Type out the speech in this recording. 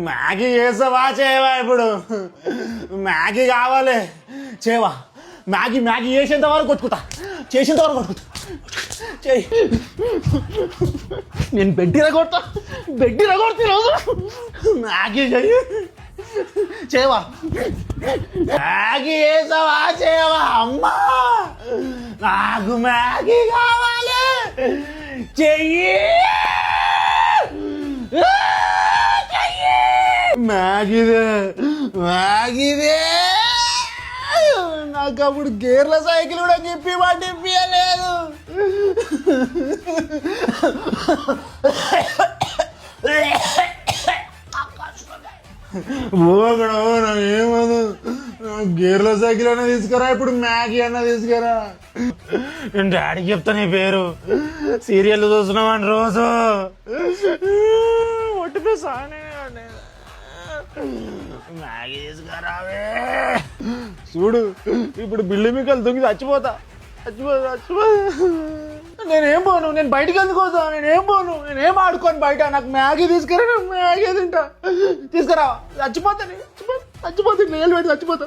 Maggi చేస్తావా చేయవా? ఇప్పుడు మ్యాగీ కావాలి చేయవా? మ్యాగీ మ్యాగీ చేసేంత వరకు కొట్టుకుంటా, చేసేంత వరకు కొట్టుకుంటా. చేయి, నేను బెడ్డిరా కొడతా, బెడ్డిరా కొడతా ఈరోజు. మ్యాగీ చెయ్యి, చేయవా? మ్యాగీ చేసావా చేయవా? అమ్మా నాకు మ్యాగీ కావాలి, చెయ్యి. మ్యాగీదే మ్యాగీదే. నాకు అప్పుడు గేర్ల సైకిల్ కూడా చెప్పి పట్టించలేదు. ఏమదు, గేర్ల సైకిల్ అన్నా తీసుకురా, ఇప్పుడు మ్యాగీ అన్నా తీసుకురా. నేను డాడీకి చెప్తా నీ పేరు, సీరియల్ చూస్తున్నామని రోజు ఒట్టిపోయి మ్యాగీ తీసుకురావే. చూడు ఇప్పుడు బిల్లు మీకలు దొంగి చచ్చిపోతా. నేనేం పోను, నేను బయటకు ఎందుకు పోతా? నేనేం పోను, నేనేం ఆడుకోను బయట. నాకు మ్యాగీ తీసుకురా, నేను మ్యాగీ తింటా. తీసుకురా, చచ్చిపోతా, చచ్చిపోతా, నీళ్ళు పెట్టి చచ్చిపోతా.